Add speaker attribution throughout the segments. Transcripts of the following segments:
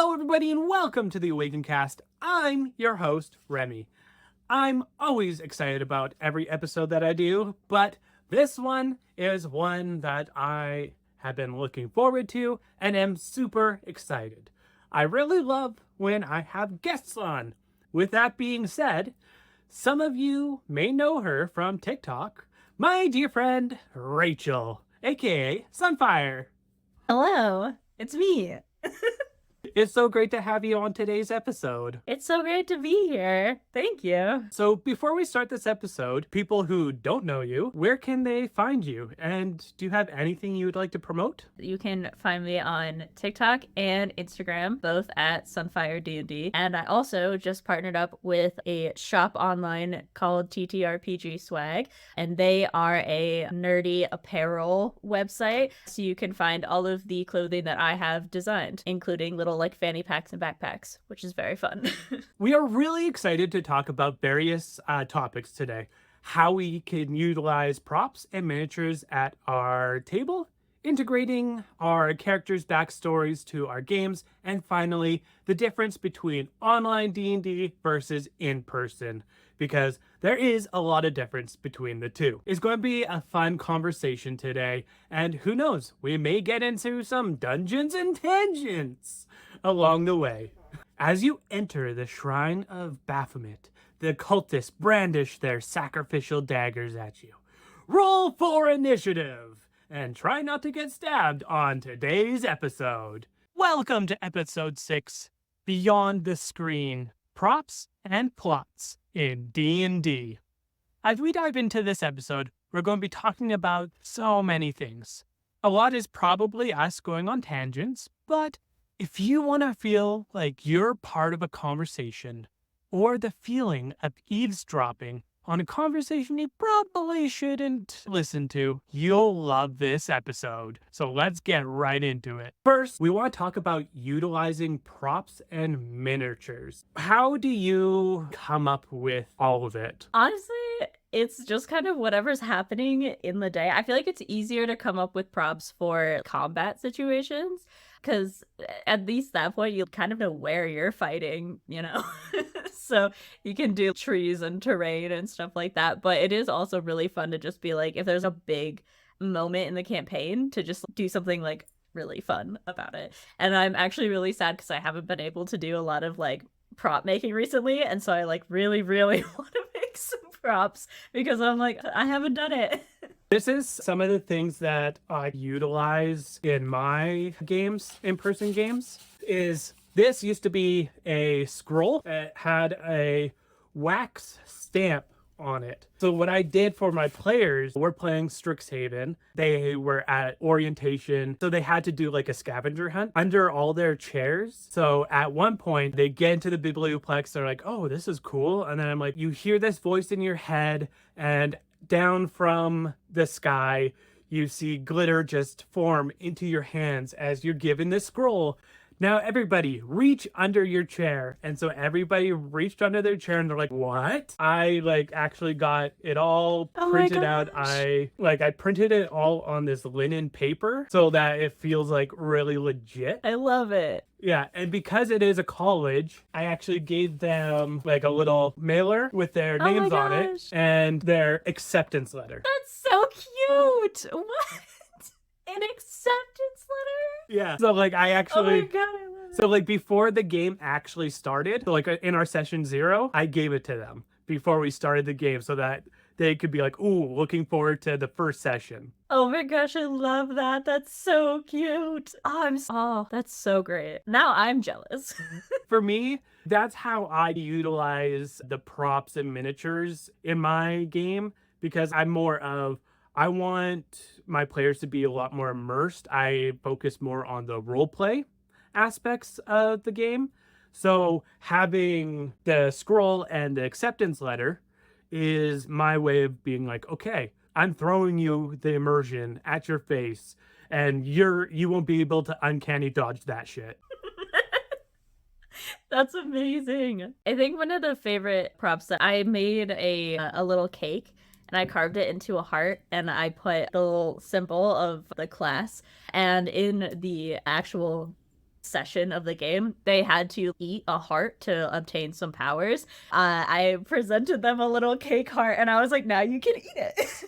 Speaker 1: Hello, everybody, and welcome to the Awaken Cast. I'm your host, Remy. I'm always excited about every episode that I do, but this one is one that I have been looking forward to and am super excited. I really love when I have guests on. With that being said, some of you may know her from TikTok, my dear friend, Rachel, aka Sunfire.
Speaker 2: Hello, it's me.
Speaker 1: It's so great to have you on today's episode.
Speaker 2: It's so great to be here. Thank you.
Speaker 1: So, before we start this episode, people who don't know you, where can they find you? And do you have anything you would like to promote?
Speaker 2: You can find me on TikTok and Instagram, both at SunfyreDnD. And I also just partnered up with a shop online called TTRPG Swag, and they are a nerdy apparel website. So you can find all of the clothing that I have designed, including little like fanny packs and backpacks, which is very fun.
Speaker 1: We are really excited to talk about various topics today. How we can utilize props and miniatures at our table, integrating our characters' backstories to our games, and finally, the difference between online D&D versus in-person, because there is a lot of difference between the two. It's going to be a fun conversation today, and who knows, we may get into some Dungeons and Tangents along the way. As you enter the Shrine of Baphomet, the cultists brandish their sacrificial daggers at you. Roll for initiative, and try not to get stabbed on today's episode. Welcome to episode 6, Beyond the Screen, Props and Plots in D&D. As we dive into this episode, we're going to be talking about so many things. A lot is probably us going on tangents, but if you want to feel like you're part of a conversation or the feeling of eavesdropping on a conversation you probably shouldn't listen to, you'll love this episode. So let's get right into it. First, we want to talk about utilizing props and miniatures. How do you come up with all of it?
Speaker 2: Honestly, it's just kind of whatever's happening in the day. I feel like it's easier to come up with props for combat situations because at least that point you kind of know where you're fighting, you know? So you can do trees and terrain and stuff like that. But it is also really fun to just be like, if there's a big moment in the campaign, to just do something like really fun about it. And I'm actually really sad because I haven't been able to do a lot of like prop making recently. And so I like really want to make some props because I'm like, I haven't done it.
Speaker 1: This is some of the things that I utilize in my games, in-person games, is this used to be a scroll that had a wax stamp on it. So what I did for my players, we're playing Strixhaven. They were at orientation, so they had to do like a scavenger hunt under all their chairs. So at one point, they get into the biblioplex. They're like, oh, this is cool. And then I'm like, you hear this voice in your head, and down from the sky, you see glitter just form into your hands as you're given this scroll. Now, everybody, reach under your chair. And so everybody reached under their chair and they're like, what? I actually got it all printed out. I printed it all on this linen paper so that it feels like really legit.
Speaker 2: I love it.
Speaker 1: Yeah, and because it is a college, I actually gave them like a little mailer with their names on it and their acceptance letter.
Speaker 2: That's so cute. What? An acceptance letter?
Speaker 1: Yeah. So I actually,
Speaker 2: oh my God, I love it.
Speaker 1: So before the game actually started, so in our session 0, I gave it to them before we started the game so that they could be like, ooh, looking forward to the first session.
Speaker 2: Oh my gosh, I love that. That's so cute. Oh, that's so great. Now I'm jealous.
Speaker 1: For me, that's how I utilize the props and miniatures in my game, because I'm more of, I want my players to be a lot more immersed. I focus more on the role play aspects of the game. So having the scroll and the acceptance letter is my way of being like, okay, I'm throwing you the immersion at your face and you won't be able to uncanny dodge that shit.
Speaker 2: That's amazing. I think one of the favorite props that I made a little cake, and I carved it into a heart, and I put the little symbol of the class, and in the actual session of the game, they had to eat a heart to obtain some powers. I presented them a little cake heart and I was like, now you can eat it.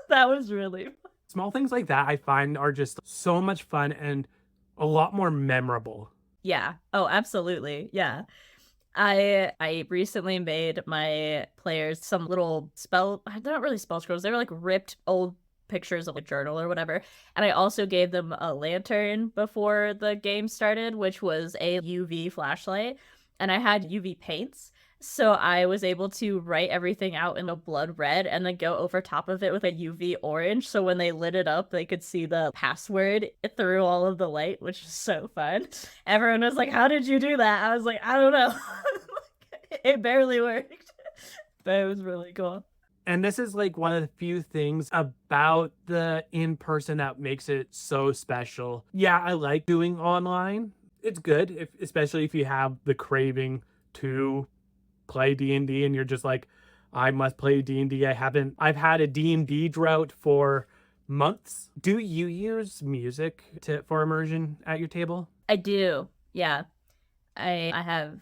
Speaker 2: That was really fun.
Speaker 1: Small things like that I find are just so much fun and a lot more memorable.
Speaker 2: Yeah. Oh, absolutely. Yeah. I recently made my players some little they're not really spell scrolls, they were like ripped old pictures of a journal or whatever. And I also gave them a lantern before the game started, which was a UV flashlight. And I had UV paints. So I was able to write everything out in a blood red and then go over top of it with a UV orange. So when they lit it up, they could see the password through all of the light, which is so fun. Everyone was like, how did you do that? I was like, I don't know. It barely worked. But it was really cool.
Speaker 1: And this is like one of the few things about the in-person that makes it so special. Yeah, I like doing online. It's good, especially if you have the craving to play D&D and you're just like, I must play D&D. I've had a D&D drought for months. Do you use music for immersion at your table?
Speaker 2: I do. Yeah. I have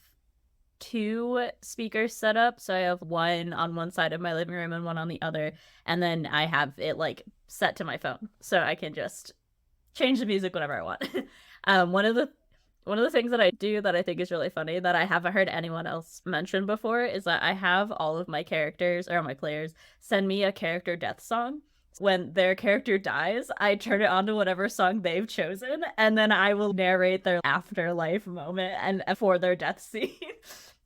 Speaker 2: 2 speakers set up. So I have one on one side of my living room and one on the other. And then I have it like set to my phone. So I can just change the music whenever I want. One of the things that I do that I think is really funny that I haven't heard anyone else mention before is that I have all of my characters or my players send me a character death song. When their character dies, I turn it on to whatever song they've chosen, and then I will narrate their afterlife moment and for their death scene,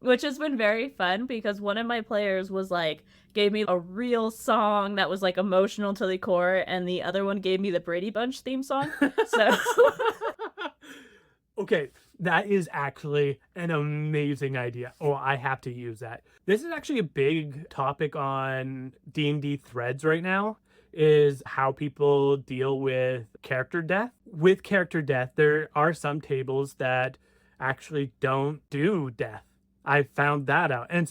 Speaker 2: which has been very fun because one of my players was like, gave me a real song that was like emotional to the core, and the other one gave me the Brady Bunch theme song. So
Speaker 1: Okay, that is actually an amazing idea. Oh, I have to use that. This is actually a big topic on D&D threads right now, is how people deal with character death. With character death, there are some tables that actually don't do death. I found that out. And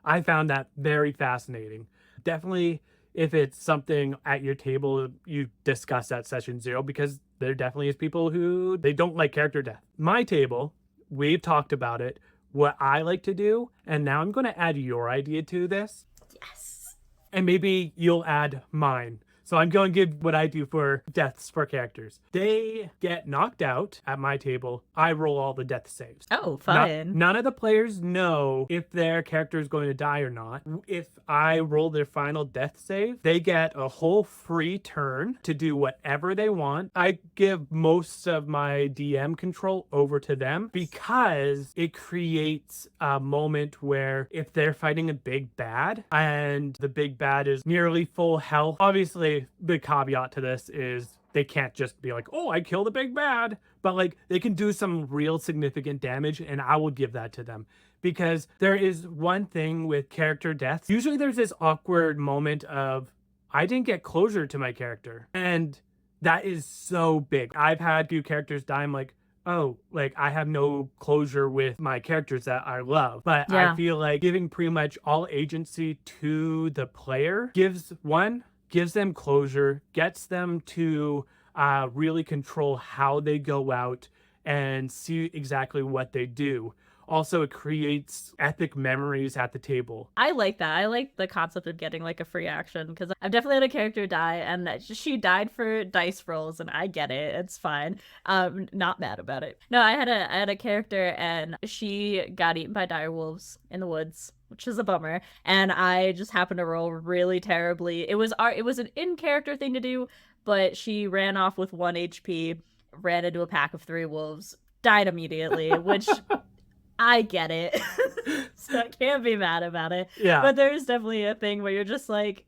Speaker 1: I found that very fascinating. Definitely, if it's something at your table, you discuss at session 0 because there definitely is people who they don't like character death. My table, we've talked about it, what I like to do, and now I'm going to add your idea to this,
Speaker 2: yes.
Speaker 1: and maybe you'll add mine. So I'm going to give what I do for deaths for characters. They get knocked out at my table. I roll all the death saves.
Speaker 2: Oh, fun.
Speaker 1: None of the players know if their character is going to die or not. If I roll their final death save, they get a whole free turn to do whatever they want. I give most of my DM control over to them because it creates a moment where if they're fighting a big bad and the big bad is nearly full health, obviously the caveat to this is they can't just be like, oh, I killed a big bad, but like they can do some real significant damage, and I will give that to them. Because there is one thing with character deaths. Usually there's this awkward moment of, I didn't get closure to my character. And that is so big. I've had a few characters die. I'm like, oh, like I have no closure with my characters that I love. But
Speaker 2: Yeah.
Speaker 1: I feel like giving pretty much all agency to the player gives them closure, gets them to really control how they go out and see exactly what they do. Also, it creates epic memories at the table.
Speaker 2: I like that. I like the concept of getting like a free action because I've definitely had a character die and she died for dice rolls and I get it. It's fine. Not mad about it. No, I had a character and she got eaten by dire wolves in the woods, which is a bummer. And I just happened to roll really terribly. It was an in-character thing to do, but she ran off with 1 HP, ran into a pack of 3 wolves, died immediately, which I get it. So I can't be mad about it.
Speaker 1: Yeah.
Speaker 2: But there's definitely a thing where you're just like,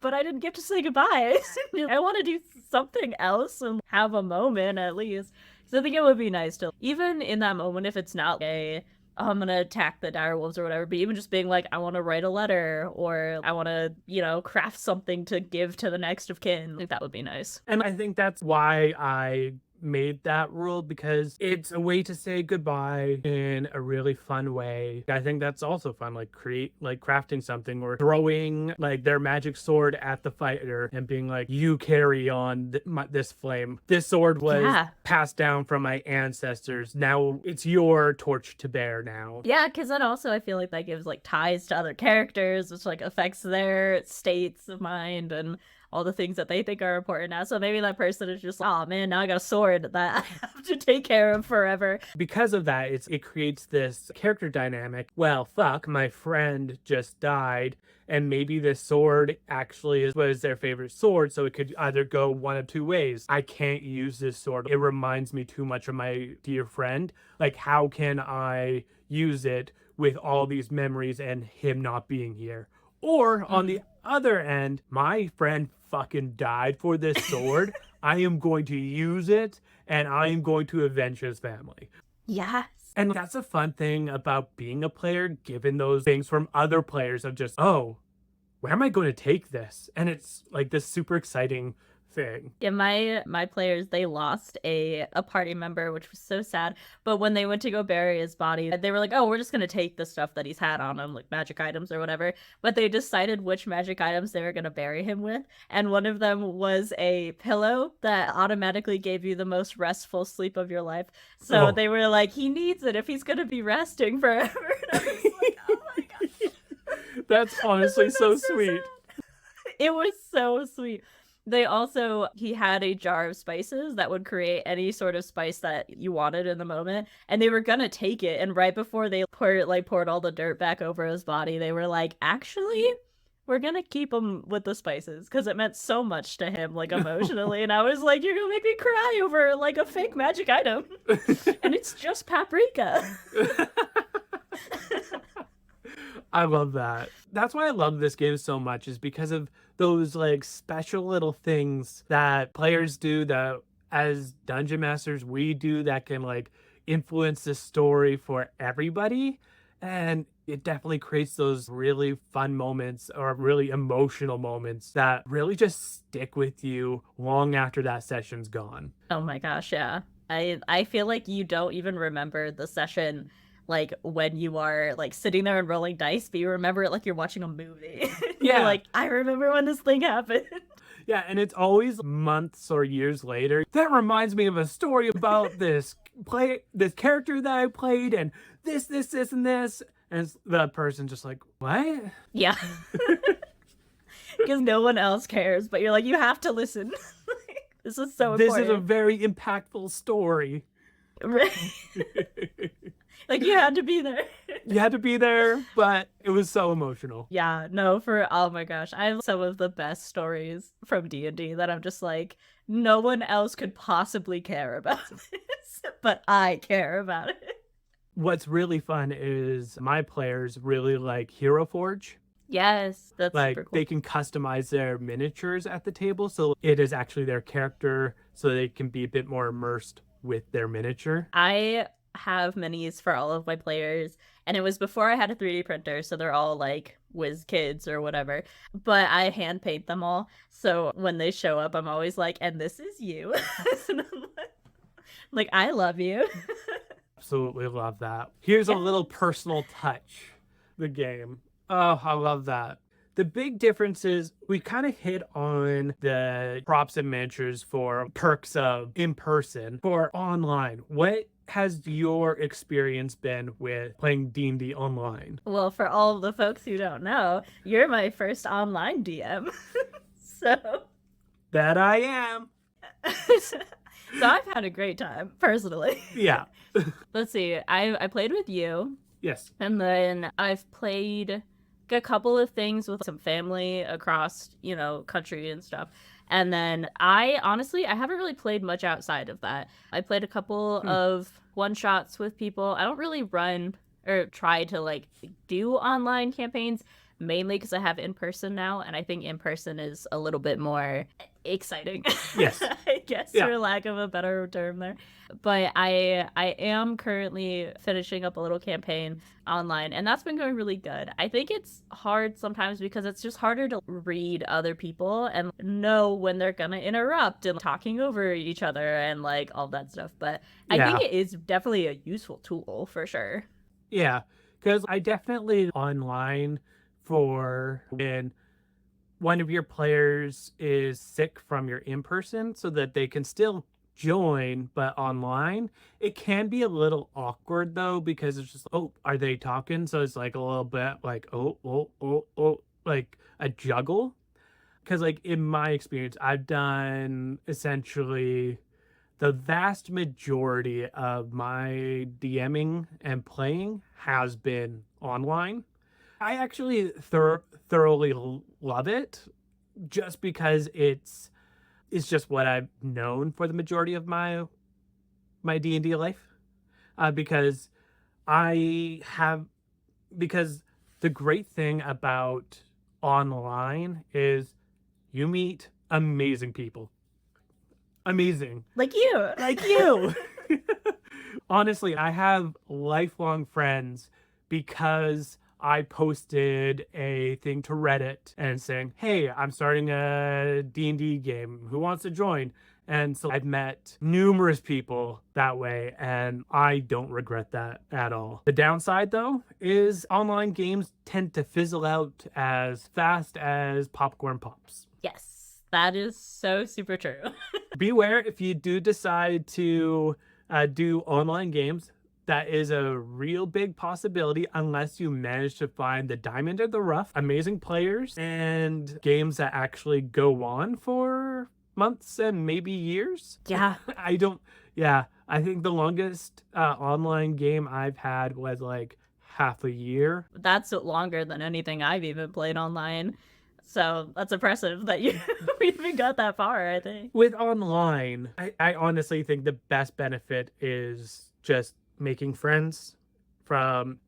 Speaker 2: but I didn't get to say goodbye. I want to do something else and have a moment at least. So I think it would be nice to, even in that moment, if it's not I'm going to attack the dire wolves or whatever, but even just being like, I want to write a letter or I want to, craft something to give to the next of kin. I think that would be nice.
Speaker 1: And I think that's why I made that rule because it's a way to say goodbye in a really fun way. I think that's also fun, like crafting something or throwing like their magic sword at the fighter and being like, you carry on this flame. This sword was
Speaker 2: Yeah.
Speaker 1: passed down from my ancestors. Now it's your torch to bear now.
Speaker 2: Yeah, because then also I feel like that gives like ties to other characters, which like affects their states of mind and all the things that they think are important now. So maybe that person is just, oh man, now I got a sword that I have to take care of forever.
Speaker 1: Because of that, it creates this character dynamic. Well, fuck, my friend just died, and maybe this sword actually was their favorite sword, so it could either go one of two ways. I can't use this sword. It reminds me too much of my dear friend. Like, how can I use it with all these memories and him not being here? Or on the other end, my friend fucking died for this sword. I am going to use it and I am going to avenge his family.
Speaker 2: Yes.
Speaker 1: And that's a fun thing about being a player, given those things from other players of just, oh, where am I going to take this? And it's like this super exciting thing.
Speaker 2: Yeah, my players, they lost a party member, which was so sad. But when they went to go bury his body, they were like, "Oh, we're just gonna take the stuff that he's had on him, like magic items or whatever." But they decided which magic items they were gonna bury him with, and one of them was a pillow that automatically gave you the most restful sleep of your life. So
Speaker 1: Oh.
Speaker 2: they were like, "He needs it if he's gonna be resting forever." And I was like, "Oh my god."
Speaker 1: That's honestly so
Speaker 2: That's
Speaker 1: sweet.
Speaker 2: sad. It was so sweet. He had a jar of spices that would create any sort of spice that you wanted in the moment. And they were gonna take it. And right before they poured all the dirt back over his body, they were like, actually, we're gonna keep him with the spices because it meant so much to him, like emotionally. And I was like, you're gonna make me cry over like a fake magic item. And it's just paprika.
Speaker 1: I love that. That's why I love this game so much, is because of those like special little things that players do that as dungeon masters we do that can like influence the story for everybody. And it definitely creates those really fun moments or really emotional moments that really just stick with you long after that session's gone.
Speaker 2: Oh my gosh, yeah. I feel like you don't even remember the session like when you are like sitting there and rolling dice, but you remember it like you're watching a movie.
Speaker 1: Yeah.
Speaker 2: You're like, I remember when this thing happened.
Speaker 1: Yeah, and it's always months or years later. That reminds me of a story about this character that I played, and this, and this. And the person just like, what?
Speaker 2: Yeah. Because no one else cares, but you're like, you have to listen. This is so
Speaker 1: This
Speaker 2: important.
Speaker 1: is a very impactful story.
Speaker 2: Like, you had to be there.
Speaker 1: You had to be there, but it was so emotional.
Speaker 2: Yeah, no, oh my gosh, I have some of the best stories from D&D that I'm just like, no one else could possibly care about this, but I care about it.
Speaker 1: What's really fun is my players really like Hero Forge.
Speaker 2: Yes, that's
Speaker 1: Like
Speaker 2: super cool.
Speaker 1: they can customize their miniatures at the table, so it is actually their character, so they can be a bit more immersed with their miniature.
Speaker 2: I have minis for all of my players, and it was before I had a 3D printer, so they're all like whiz kids or whatever, but I hand paint them all, so when they show up I'm always like, and this is you. And I'm like, I love you.
Speaker 1: Absolutely love that. Here's a little personal touch. The game. Oh, I love that. The big difference is we kind of hit on the props and miniatures for perks of in person. For online, what has your experience been with playing D&D online?
Speaker 2: Well, for all of the folks who don't know, you're my first online DM. So
Speaker 1: That I am.
Speaker 2: so I've had a great time personally.
Speaker 1: Yeah.
Speaker 2: Let's see. I played with you,
Speaker 1: Yes.
Speaker 2: and then I've played a couple of things with some family across, country and stuff. And then I haven't really played much outside of that. I played a couple of one-shots with people. I don't really run or try to like do online campaigns, mainly because I have in person now, and I think in person is a little bit more exciting.
Speaker 1: Yes.
Speaker 2: I guess,
Speaker 1: Yeah.
Speaker 2: for lack of a better term there. But I am currently finishing up a little campaign online, and that's been going really good. I think it's hard sometimes because it's just harder to read other people and know when they're gonna interrupt and talking over each other and like all that stuff. But I think
Speaker 1: Yeah.
Speaker 2: it is definitely a useful tool for sure.
Speaker 1: Yeah. Because I definitely online for when one of your players is sick from your in person so that they can still join, but online, it can be a little awkward though, because it's just, oh, are they talking? So it's like a little bit like, oh, like a juggle. Because, like, in my experience, I've done essentially the vast majority of my DMing and playing has been online. I actually thoroughly love it just because it's just what I've known for the majority of my D&D life. Because I have because the great thing about online is you meet amazing people. Amazing.
Speaker 2: Like you.
Speaker 1: Like you. Honestly, I have lifelong friends because I posted a thing to Reddit and saying, "Hey, I'm starting a D&D game. Who wants to join?" And so I've met numerous people that way, and I don't regret that at all. The downside, though, is online games tend to fizzle out as fast as popcorn pops.
Speaker 2: Yes, that is so super true.
Speaker 1: Beware if you do decide to do online games. That is a real big possibility unless you manage to find the diamond in the rough, amazing players, and games that actually go on for months and maybe years.
Speaker 2: Yeah.
Speaker 1: I don't, yeah, I think the longest online game I've had was like half a year.
Speaker 2: That's longer than anything I've even played online. So that's impressive that you even got that far, I think.
Speaker 1: With online, I honestly think the best benefit is just making friends from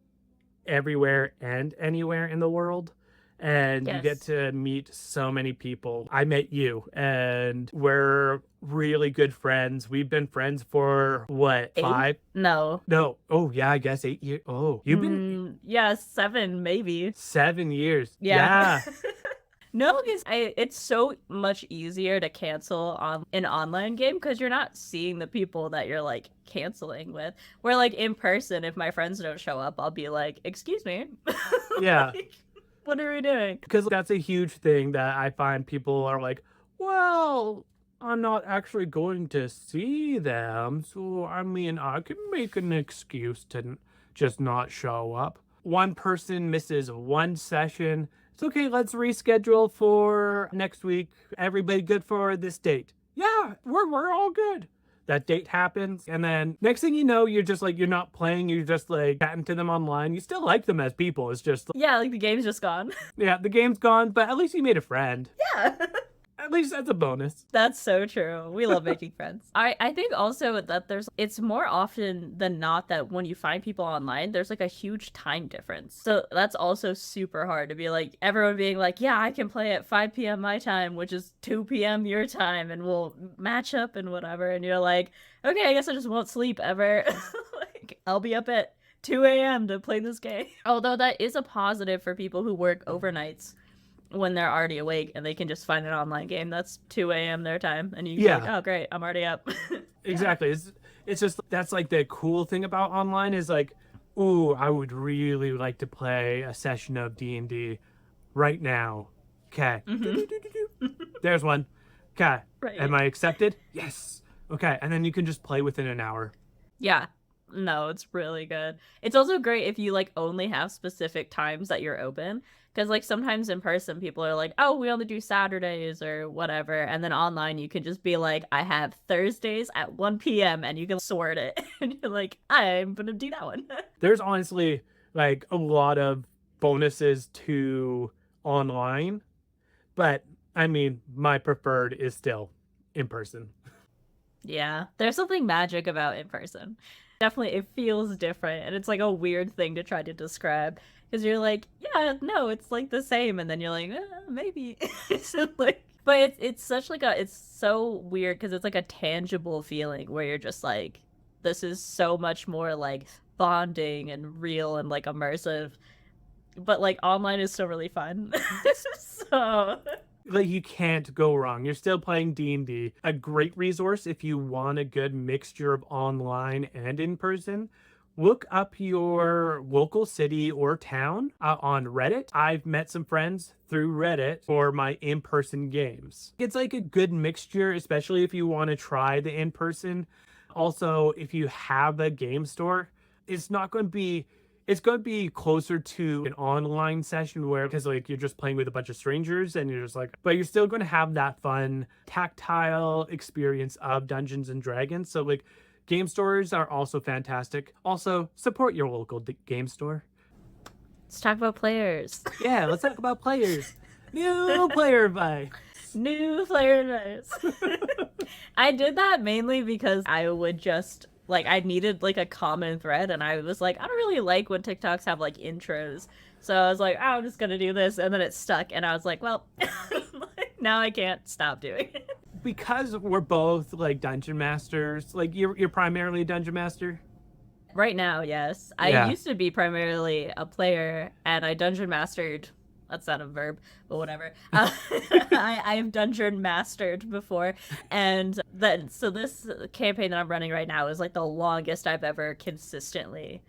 Speaker 1: everywhere and anywhere in the world. And you get
Speaker 2: Yes.
Speaker 1: to meet so many people. I met you, and we're really good friends. We've been friends for what,
Speaker 2: Eight?
Speaker 1: five?
Speaker 2: No.
Speaker 1: No. Oh, yeah, I guess 8 years. Oh, you've been
Speaker 2: Yeah, 7 maybe.
Speaker 1: 7 years.
Speaker 2: Yeah.
Speaker 1: Yeah.
Speaker 2: No, because it's so much easier to cancel on an online game because you're not seeing the people that you're like canceling with. Where like in person, if my friends don't show up, I'll be like, "Excuse me,
Speaker 1: Yeah.
Speaker 2: like, what are we doing?"
Speaker 1: Because that's a huge thing that I find people are like, well, I'm not actually going to see them. So, I mean, I can make an excuse to just not show up. One person misses one session. It's okay, let's reschedule for next week. Everybody good for this date? Yeah, we're all good. That date happens, and then next thing you know, you're just like, you're not playing, you're just like chatting to them online. You still like them as people. It's just,
Speaker 2: Yeah, like the game's just gone.
Speaker 1: yeah, the game's gone, but at least you made a friend.
Speaker 2: Yeah.
Speaker 1: At least that's a bonus.
Speaker 2: That's so true. We love making friends. I think also that it's more often than not that when you find people online, there's like a huge time difference. So that's also super hard to be like, everyone being like, yeah, I can play at 5 p.m. my time, which is 2 p.m. your time, and we'll match up and whatever. And you're like, okay, I guess I just won't sleep ever. Like, I'll be up at 2 a.m. to play this game. Although that is a positive for people who work overnights when they're already awake and they can just find an online game that's 2 a.m. their time, and you can be like, oh great, I'm already up.
Speaker 1: Exactly. It's just, that's like the cool thing about online is like, ooh, I would really like to play a session of D&D right now. Okay. There's one. Okay.
Speaker 2: Right.
Speaker 1: Am I accepted? Yes. Okay. And then you can just play within an hour.
Speaker 2: Yeah. No, it's really good. It's also great if you like only have specific times that you're open. Because like sometimes in person people are like, oh, we only do Saturdays or whatever. And then online you can just be like, I have Thursdays at 1 p.m. and you can sort it. And you're like, I'm gonna do that one.
Speaker 1: There's honestly like a lot of bonuses to online, but I mean, my preferred is still in person.
Speaker 2: Yeah, there's something magic about in person. Definitely, it feels different, and it's like a weird thing to try to describe. because you're like, yeah, no, it's like the same, and then you're like, maybe. So, like, but it's such like it's so weird because it's like a tangible feeling where you're just like, this is so much more like bonding and real and like immersive, but like online is still really fun. So
Speaker 1: Like, you can't go wrong. You're still playing D&D. A great resource if you want a good mixture of online and in person. Look up your local city or town on Reddit. I've met some friends through Reddit for my in-person games. It's like a good mixture, especially if you want to try the in-person. Also, if you have a game store, it's not going to be it's going to be closer to an online session where, because like you're just playing with a bunch of strangers and you're just like, but you're still going to have that fun tactile experience of Dungeons and Dragons. So like game stores are also fantastic. Also, support your local game store.
Speaker 2: let's talk about players.
Speaker 1: Yeah, let's talk about players. New player advice.
Speaker 2: New player advice. I did that mainly because I would just like I needed like a common thread, and I was like, I don't really like when TikToks have like intros. So I was like, oh, I'm just gonna do this, and then it stuck, and I was like, well, now I can't stop doing it.
Speaker 1: Because we're both like dungeon masters, like you're primarily a dungeon master.
Speaker 2: Right now, yes.
Speaker 1: Yeah.
Speaker 2: I used to be primarily a player, and I dungeon mastered. That's not a verb, but whatever. I've dungeon mastered before, and then so this campaign that I'm running right now is like the longest I've ever consistently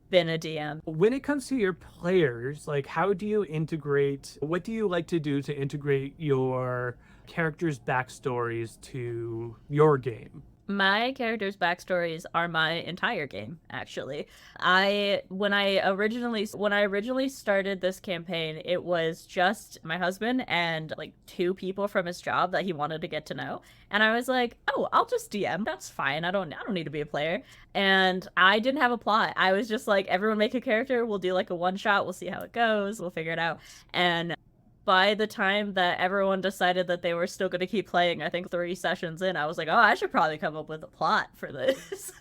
Speaker 2: been a DM.
Speaker 1: When it comes to your players, like how do you integrate, what do you like to do to integrate your characters' backstories to your game?
Speaker 2: My characters' backstories are my entire game, actually. When I originally started this campaign, it was just my husband and like two people from his job that he wanted to get to know. And I was like, "Oh, I'll just DM. That's fine. I don't need to be a player." And I didn't have a plot. I was just like, "Everyone make a character. We'll do like a one shot. We'll see how it goes. We'll figure it out." And by the time that everyone decided that they were still going to keep playing, I think 3 sessions in, I was like, oh, I should probably come up with a plot for this.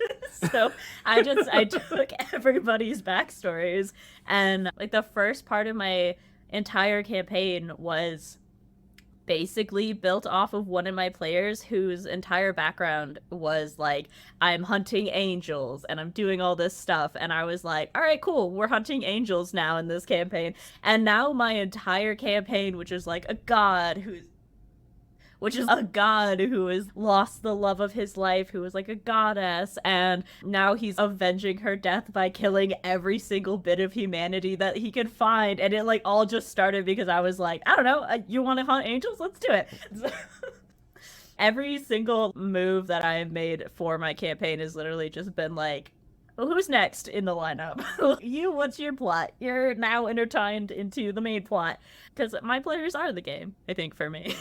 Speaker 2: So I took everybody's backstories, and like the first part of my entire campaign was basically built off of one of my players whose entire background was like, I'm hunting angels and I'm doing all this stuff. And I was like, all right, cool, we're hunting angels now in this campaign. And now my entire campaign, which is a god who has lost the love of his life, who is like a goddess, and now he's avenging her death by killing every single bit of humanity that he could find. And it like all just started because I was like, I don't know, you want to hunt angels? Let's do it. Every single move that I have made for my campaign has literally just been like, well, who's next in the lineup? What's your plot? You're now intertwined into the main plot. Because my players are the game, I think, for me.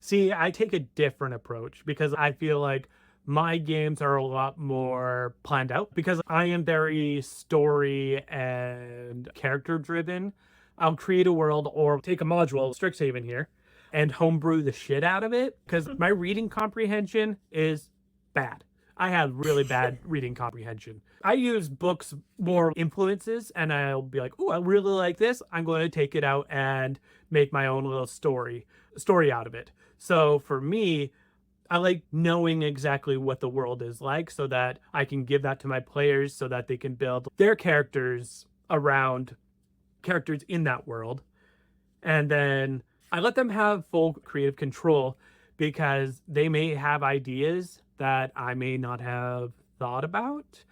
Speaker 1: See, I take a different approach because I feel like my games are a lot more planned out because I am very story and character driven. I'll create a world or take a module, Strixhaven here, and homebrew the shit out of it because my reading comprehension is bad. I have really bad reading comprehension. I use books more influences, and I'll be like, oh, I really like this. I'm going to take it out and make my own little story out of it. So for me, I like knowing exactly what the world is like so that I can give that to my players so that they can build their characters around characters in that world. And then I let them have full creative control because they may have ideas that I may not have thought about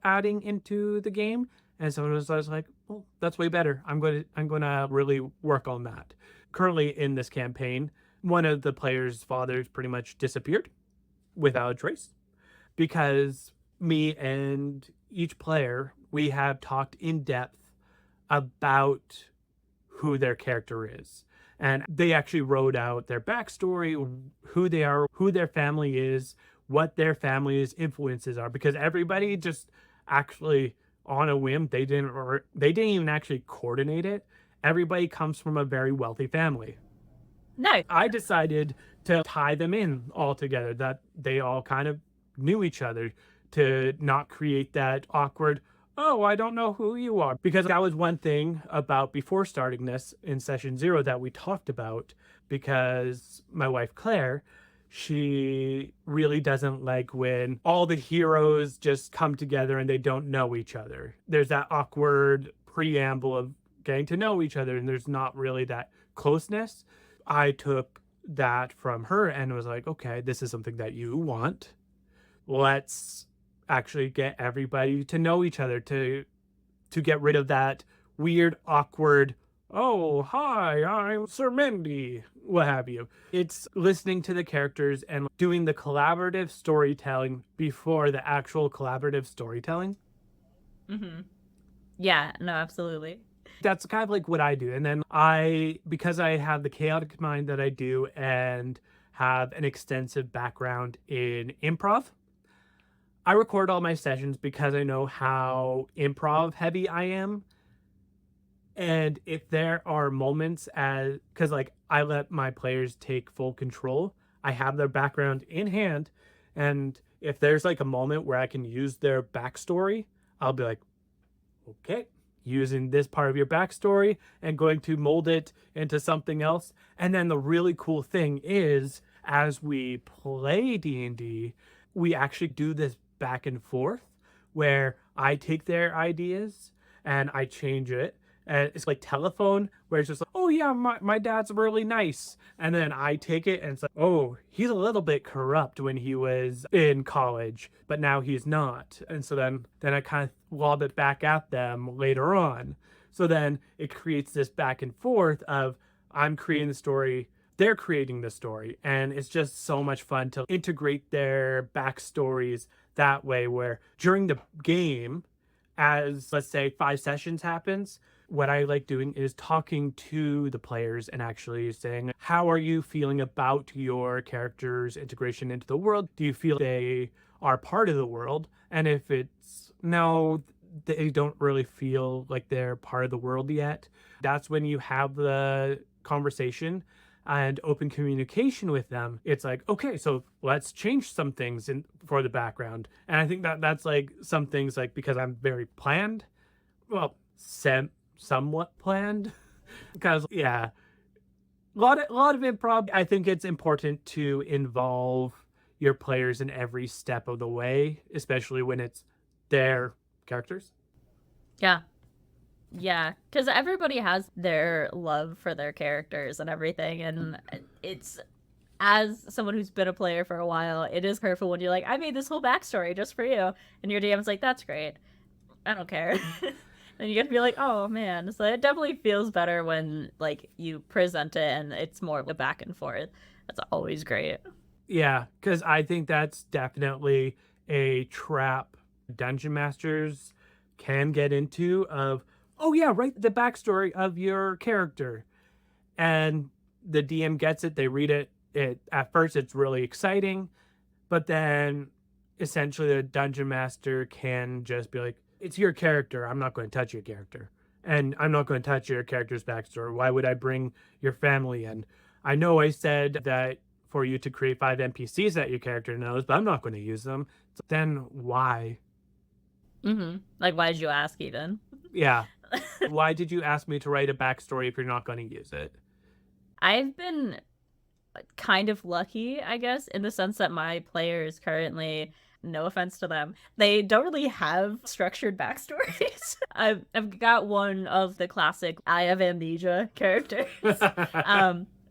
Speaker 1: adding into the game. And so I was like, well, that's way better. I'm going to really work on that. Currently in this campaign, one of the players' fathers pretty much disappeared without a trace because me and each player, we have talked in depth about who their character is. And they actually wrote out their backstory, who they are, who their family is, what their family's influences are, because everybody just actually on a whim, they didn't even actually coordinate it. Everybody comes from a very wealthy family.
Speaker 2: No.
Speaker 1: I decided to tie them in all together, that they all kind of knew each other, to not create that awkward, oh, I don't know who you are. Because that was one thing about before starting this in session 0 that we talked about, because my wife Claire, she really doesn't like when all the heroes just come together and they don't know each other. There's that awkward preamble of getting to know each other and there's not really that closeness. I took that from her and was like, okay, this is something that you want. Let's actually get everybody to know each other, to get rid of that weird, awkward, oh, hi, I'm Sir Mendy, what have you. It's listening to the characters and doing the collaborative storytelling before the actual collaborative storytelling.
Speaker 2: Hmm. Yeah, no, absolutely.
Speaker 1: That's kind of like what I do. And then because I have the chaotic mind that I do and have an extensive background in improv, I record all my sessions because I know how improv heavy I am. And if there are moments because like I let my players take full control, I have their background in hand. And if there's like a moment where I can use their backstory, I'll be like, okay, using this part of your backstory and going to mold it into something else. And then the really cool thing is, as we play D&D, we actually do this back and forth where I take their ideas and I change it. And it's like telephone, where it's just like, oh yeah, my dad's really nice. And then I take it and it's like, oh, he's a little bit corrupt when he was in college, but now he's not. And so then I kind of lob it back at them later on. So then it creates this back and forth of I'm creating the story, they're creating the story. And it's just so much fun to integrate their backstories that way, where during the game, as let's say 5 sessions happens, what I like doing is talking to the players and actually saying, how are you feeling about your character's integration into the world? Do you feel they are part of the world? And if it's no, they don't really feel like they're part of the world yet, that's when you have the conversation and open communication with them. It's like, okay, so let's change some things for the background. And I think that that's like some things, like, because I'm very planned, well, somewhat planned, because yeah, a lot of improv. I think it's important to involve your players in every step of the way, especially when it's their characters.
Speaker 2: Yeah. Yeah, because everybody has their love for their characters and everything, and it's, as someone who's been a player for a while, it is hurtful when you're like, I made this whole backstory just for you, and your DM's like, that's great, I don't care. And you get to be like, oh man. So it definitely feels better when like you present it and it's more of a back and forth. That's always great.
Speaker 1: Yeah, because I think that's definitely a trap dungeon masters can get into of, oh yeah, write the backstory of your character. And the DM gets it, they read it. At first it's really exciting, but then essentially the dungeon master can just be like, it's your character. I'm not going to touch your character. And I'm not going to touch your character's backstory. Why would I bring your family in? I know I said that for you to create 5 NPCs that your character knows, but I'm not going to use them. So then why?
Speaker 2: Mm-hmm. Like, why did you ask even?
Speaker 1: Yeah. Why did you ask me to write a backstory if you're not going to use it?
Speaker 2: I've been kind of lucky, I guess, in the sense that my players currently, no offense to them, they don't really have structured backstories. I've got one of the classic I have amnesia characters.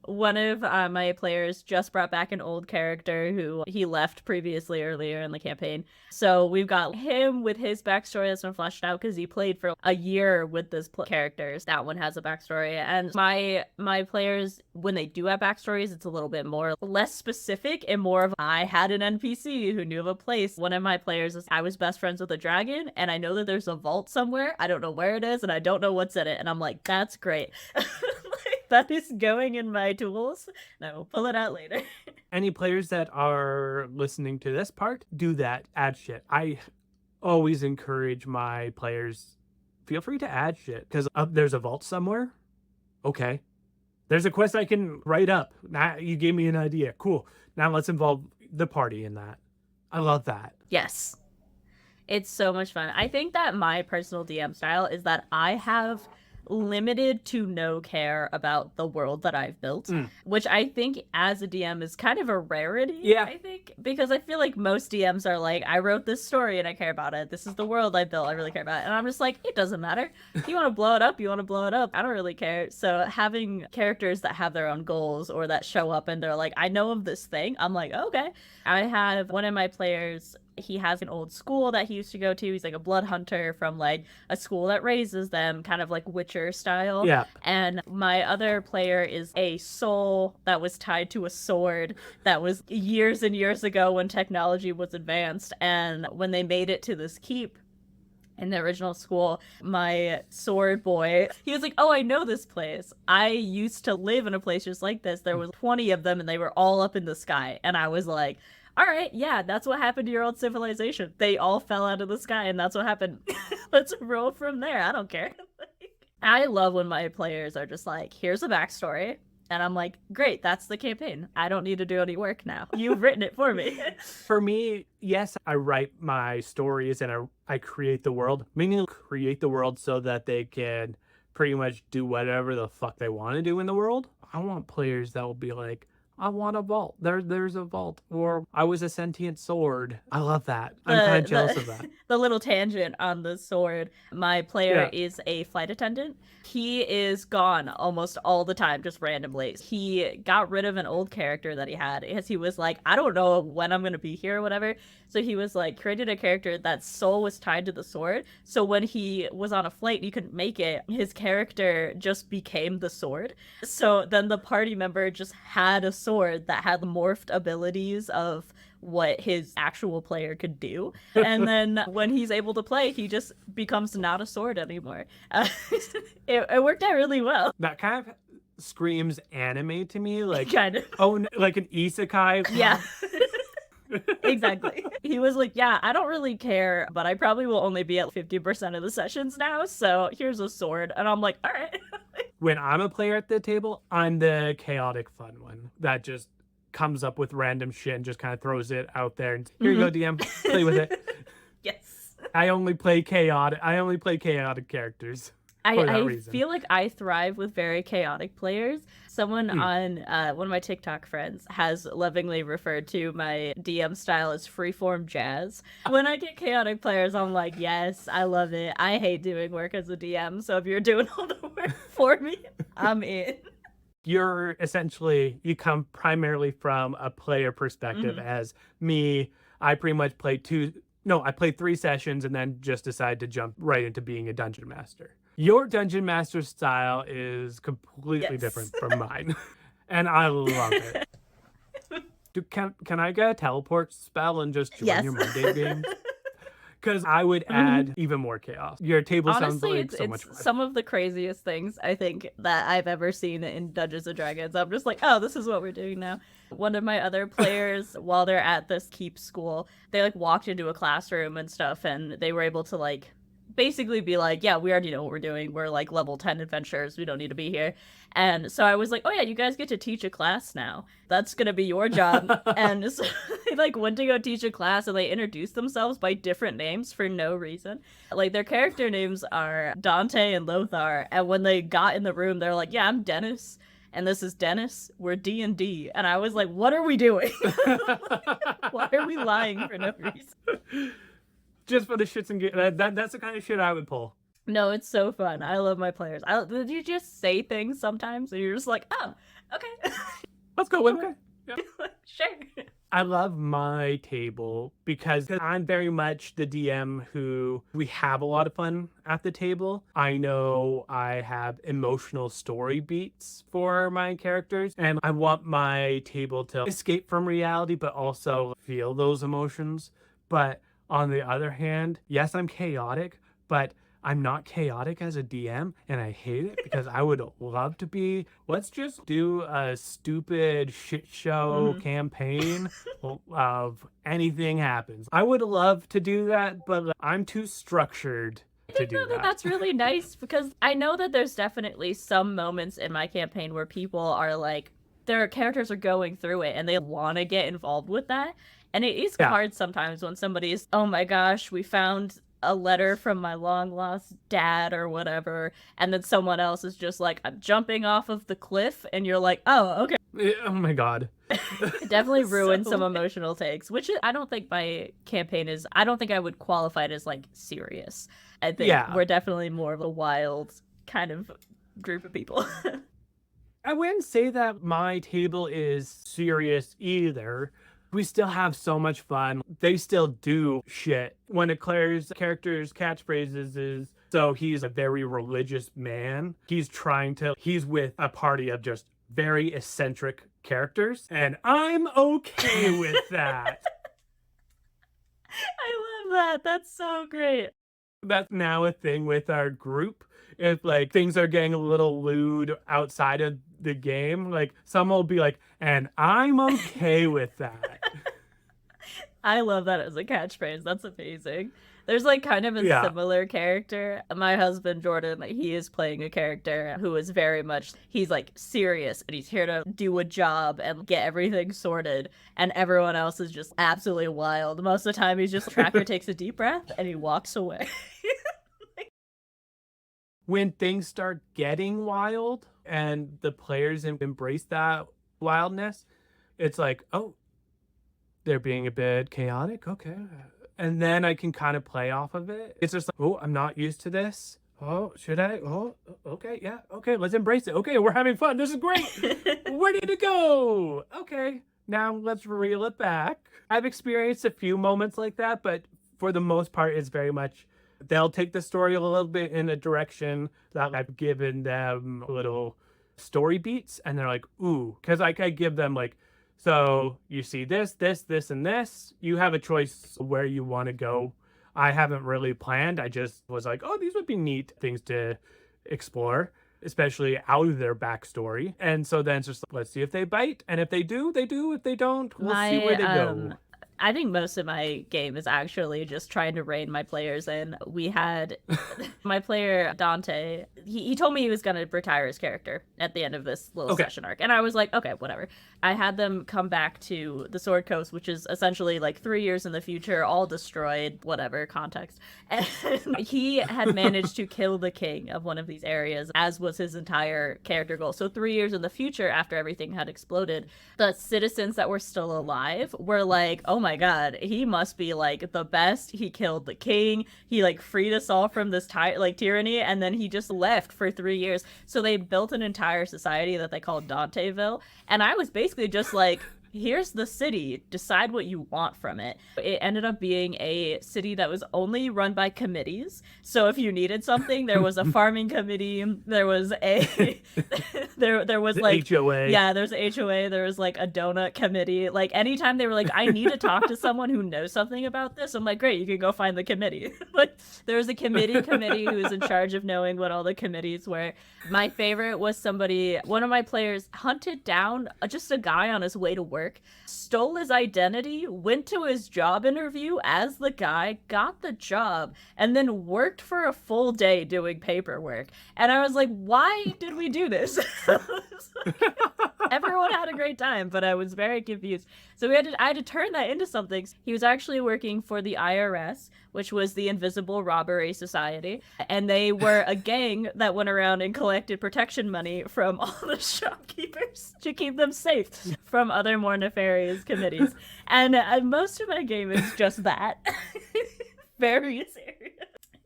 Speaker 2: One of my players just brought back an old character who he left previously earlier in the campaign. So we've got him with his backstory that's been fleshed out because he played for a year with this characters. That one has a backstory. And my players, when they do have backstories, it's a little bit more less specific and more of, I had an NPC who knew of a place. One of my players is, I was best friends with a dragon and I know that there's a vault somewhere. I don't know where it is and I don't know what's in it. And I'm like, that's great. That is going in my tools, and I will pull it out later.
Speaker 1: Any players that are listening to this part, do that. Add shit. I always encourage my players, feel free to add shit, because there's a vault somewhere. Okay. There's a quest I can write up. Now you gave me an idea. Cool. Now let's involve the party in that. I love that.
Speaker 2: Yes. It's so much fun. I think that my personal DM style is that I have limited to no care about the world that I've built, which I think as a DM is kind of a rarity.
Speaker 1: Yeah.
Speaker 2: I think, because I feel like most DMs are like, I wrote this story and I care about it. This is the world I built. I really care about it. And I'm just like, it doesn't matter. If you want to blow it up, you want to blow it up. I don't really care. So having characters that have their own goals or that show up and they're like, I know of this thing. I'm like, okay. I have one of my players, he has an old school that he used to go to. He's like a blood hunter from like a school that raises them, kind of like Witcher style.
Speaker 1: Yeah.
Speaker 2: And my other player is a soul that was tied to a sword that was years and years ago when technology was advanced. And when they made it to this keep in the original school, my sword boy, he was like, oh, I know this place. I used to live in a place just like this. There was 20 of them and they were all up in the sky. And I was like, all right, yeah, that's what happened to your old civilization. They all fell out of the sky and that's what happened. Let's roll from there. I don't care. I love when my players are just like, here's a backstory. And I'm like, great, that's the campaign. I don't need to do any work now. You've written it for me.
Speaker 1: For me, yes, I write my stories and I create the world, meaning create the world so that they can pretty much do whatever the fuck they want to do in the world. I want players that will be like, I want a vault. There's a vault. Or I was a sentient sword. I love that. I'm kind of jealous of that.
Speaker 2: The little tangent on the sword. My player is a flight attendant. He is gone almost all the time, just randomly. He got rid of an old character that he had as he was like, I don't know when I'm going to be here or whatever. So he was like, created a character that soul was tied to the sword. So when he was on a flight and he couldn't make it, his character just became the sword. So then the party member just had a sword that had morphed abilities of what his actual player could do. And then when he's able to play, he just becomes not a sword anymore. It worked out really well.
Speaker 1: That kind of screams anime to me, like
Speaker 2: kind of.
Speaker 1: Oh, like an isekai.
Speaker 2: Yeah. Exactly. He was like, yeah, I don't really care, but I probably will only be at 50% of the sessions now, so here's a sword. And I'm like, all right.
Speaker 1: When I'm a player at the table, I'm the chaotic fun one that just comes up with random shit and just kind of throws it out there and here you go, DM, play with it.
Speaker 2: Yes.
Speaker 1: I only play chaotic characters.
Speaker 2: I feel like I thrive with very chaotic players. Someone on one of my TikTok friends has lovingly referred to my DM style as freeform jazz. When I get chaotic players, I'm like, yes, I love it. I hate doing work as a DM, so if you're doing all the work for me, I'm in.
Speaker 1: You're essentially, you come primarily from a player perspective. As me, I pretty much played I played 3 sessions and then just decided to jump right into being a dungeon master. Your dungeon master style is completely different from mine, and I love it. Can I get a teleport spell and just join your Monday game? Because I would add even more chaos. Your table sounds like so much fun.
Speaker 2: Some of the craziest things I think that I've ever seen in Dungeons and Dragons. I'm just like, oh, this is what we're doing now. One of my other players, while they're at this keep school, they like walked into a classroom and stuff, and they were able to like basically be like, yeah, we already know what we're doing. We're like level 10 adventurers. We don't need to be here. And so I was like, oh yeah, you guys get to teach a class now. That's going to be your job. And so they like went to go teach a class and they introduced themselves by different names for no reason. Like their character names are Dante and Lothar. And when they got in the room, they're like, yeah, I'm Dennis. And this is Dennis. We're D&D. And I was like, what are we doing? Why are we lying for no reason?
Speaker 1: Just for the shits and giggles. That's the kind of shit I would pull.
Speaker 2: No, it's so fun. I love my players. You just say things sometimes and you're just like, oh, okay.
Speaker 1: Let's go with it. Yeah.
Speaker 2: Sure.
Speaker 1: I love my table because I'm very much the DM who we have a lot of fun at the table. I know I have emotional story beats for my characters, and I want my table to escape from reality, but also feel those emotions. But on the other hand, yes, I'm chaotic, but I'm not chaotic as a DM, and I hate it because I would love to be. Let's just do a stupid shit show campaign of anything happens. I would love to do that, but I'm too structured to do that.
Speaker 2: That's really nice because I know that there's definitely some moments in my campaign where people are like, their characters are going through it and they want to get involved with that. And it is
Speaker 1: Yeah.
Speaker 2: hard sometimes when somebody's, oh my gosh, we found a letter from my long lost dad or whatever, and then someone else is just like, I'm jumping off of the cliff, and you're like, oh, okay.
Speaker 1: Oh my god.
Speaker 2: It definitely ruined some
Speaker 1: So
Speaker 2: emotional takes, which I don't think my campaign is, I don't think I would qualify it as like serious. I think
Speaker 1: yeah.
Speaker 2: we're definitely more of a wild kind of group of people.
Speaker 1: I wouldn't say that my table is serious either. We still have so much fun. They still do shit. One of Claire's character's catchphrases is, so he's a very religious man. He's with a party of just very eccentric characters, and I'm okay with that.
Speaker 2: I love that. That's so great.
Speaker 1: That's now a thing with our group. If like things are getting a little lewd outside of the game, like someone will be like, and I'm okay with that.
Speaker 2: I love that as a catchphrase. That's amazing. There's like kind of a
Speaker 1: Yeah.
Speaker 2: similar character. My husband Jordan, he is playing a character who is very much, he's like serious and he's here to do a job and get everything sorted. And everyone else is just absolutely wild. Most of the time he's just Tracker takes a deep breath and he walks away.
Speaker 1: When things start getting wild and the players embrace that wildness, it's like, oh, they're being a bit chaotic. Okay. And then I can kind of play off of it. It's just like, oh, I'm not used to this. Oh, should I? Oh, okay. Yeah. Okay. Let's embrace it. Okay. We're having fun. This is great. Ready to go. Okay. Now let's reel it back. I've experienced a few moments like that, but for the most part, it's very much they'll take the story a little bit in a direction that I've given them little story beats, and they're like, ooh, because I give them like, so you see this, this, this, and this. You have a choice where you want to go. I haven't really planned. I just was like, oh, these would be neat things to explore, especially out of their backstory. And so then it's just let's see if they bite. And if they do, they do. If they don't, we'll see where
Speaker 2: My
Speaker 1: they go.
Speaker 2: I think most of my game is actually just trying to rein my players in. We had my player Dante. He told me he was gonna retire his character at the end of this little
Speaker 1: Okay.
Speaker 2: session arc, and I was like, okay, whatever. I had them come back to the Sword Coast, which is essentially like 3 years in the future, all destroyed, whatever context. And he had managed to kill the king of one of these areas, as was his entire character goal. So 3 years in the future, after everything had exploded, the citizens that were still alive were like, oh my god, he must be like the best. He killed the king. He like freed us all from this tyranny, and then he just left for 3 years. So they built an entire society that they called Danteville, and I was basically just like, here's the city, decide what you want from it. It ended up being a city that was only run by committees. So if you needed something, there was a farming committee, there was a there was
Speaker 1: The
Speaker 2: like,
Speaker 1: HOA.
Speaker 2: yeah, there's a HOA, there was like a donut committee. Like anytime they were like, I need to talk to someone who knows something about this, I'm like, great, you can go find the committee. Like there was a committee who's in charge of knowing what all the committees were. My favorite was one of my players hunted down just a guy on his way to work, stole his identity, went to his job interview as the guy, got the job, and then worked for a full day doing paperwork. And I was like, why did we do this? Everyone had a great time, but I was very confused. So I had to turn that into something. He was actually working for the IRS, which was the Invisible Robbery Society, and they were a gang that went around and collected protection money from all the shopkeepers to keep them safe from other more nefarious committees. And most of my game is just that. Various areas.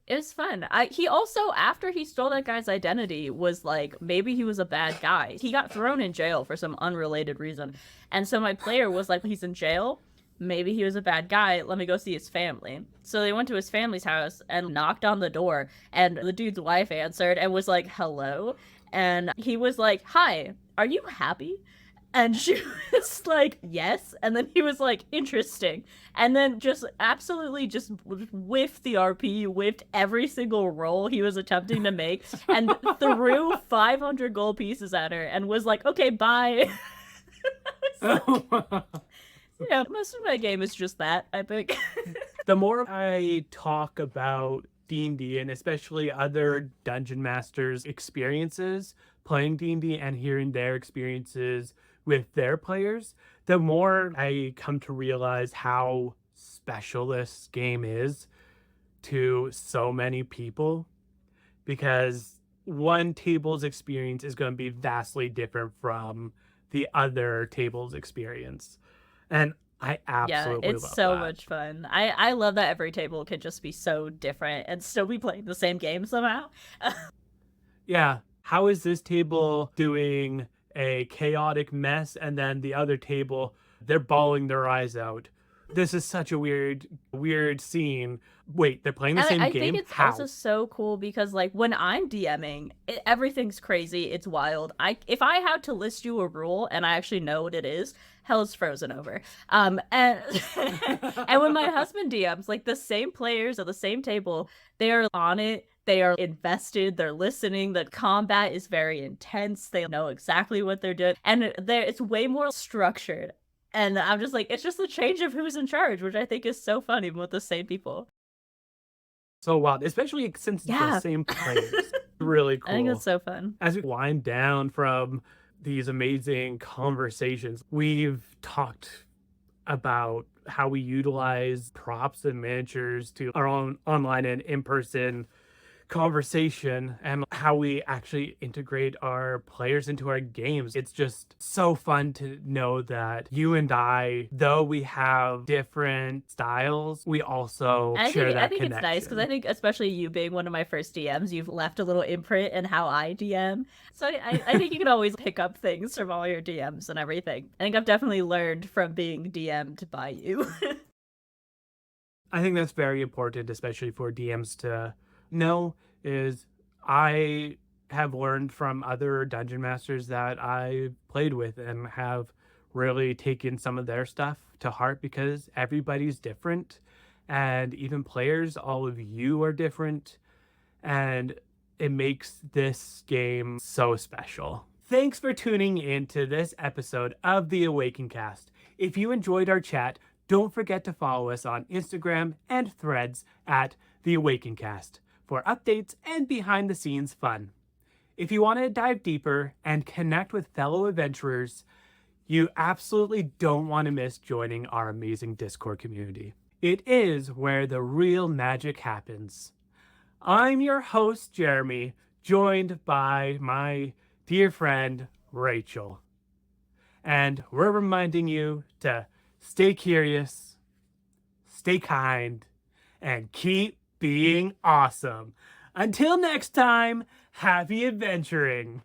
Speaker 2: It was fun. He also, after he stole that guy's identity, was like, maybe he was a bad guy. He got thrown in jail for some unrelated reason. And so my player was like, he's in jail. Maybe he was a bad guy. Let me go see his family. So they went to his family's house and knocked on the door. And the dude's wife answered and was like, hello. And he was like, hi, are you happy? And she was like, yes. And then he was like, interesting. And then just absolutely just whiffed the RP, whiffed every single roll he was attempting to make, and threw 500 gold pieces at her and was like, okay, bye. Yeah, most of my game is just that, I think.
Speaker 1: The more I talk about D&D, and especially other dungeon masters' experiences playing D&D and hearing their experiences with their players, The more I come to realize how special this game is to so many people, because one table's experience is going to be vastly different from the other table's experience. And I
Speaker 2: Yeah,
Speaker 1: absolutely
Speaker 2: it's
Speaker 1: love
Speaker 2: so
Speaker 1: that.
Speaker 2: much fun. I love that every table can just be so different and still be playing the same game somehow.
Speaker 1: Yeah. How is this table doing a chaotic mess and then the other table, they're bawling their eyes out? This is such a weird scene. Wait, they're playing the
Speaker 2: And
Speaker 1: same
Speaker 2: I think
Speaker 1: game?
Speaker 2: it's also
Speaker 1: How?
Speaker 2: so cool because like when I'm DMing, everything's crazy, it's wild. I if I had to list you a rule and I actually know what it is, hell's frozen over. And and when my husband DMs, like the same players at the same table, they are on it. They are invested. They're listening. The combat is very intense. They know exactly what they're doing, and it's way more structured. And I'm just like, it's just a change of who's in charge, which I think is so funny with the same people.
Speaker 1: So wild, especially since it's the
Speaker 2: Yeah.
Speaker 1: same players.
Speaker 2: I
Speaker 1: Really
Speaker 2: think it's
Speaker 1: cool.
Speaker 2: so fun.
Speaker 1: As we wind down from these amazing conversations, we've talked about how we utilize props and miniatures to our own online and in-person conversation and how we actually integrate our players into our games. It's just so fun to know that you and I, though we have different styles, we also
Speaker 2: And
Speaker 1: share
Speaker 2: I
Speaker 1: that
Speaker 2: think it's nice because I
Speaker 1: connection.
Speaker 2: think especially you being one of my first DMs, you've left a little imprint in how I DM. So I think you can always pick up things from all your DMs and everything. I think I've definitely learned from being DM'd by you.
Speaker 1: I think that's very important, especially for DMs to know is I have learned from other dungeon masters that I played with and have really taken some of their stuff to heart because everybody's different and even players, all of you are different and it makes this game so special. Thanks for tuning in to this episode of the Awakencast. If you enjoyed our chat, don't forget to follow us on Instagram and Threads at the Awakencast for updates and behind the scenes fun. If you want to dive deeper and connect with fellow adventurers, you absolutely don't want to miss joining our amazing Discord community. It is where the real magic happens. I'm your host, Jeremy, joined by my dear friend, Rachel. And we're reminding you to stay curious, stay kind, and keep being awesome. Until next time, happy adventuring.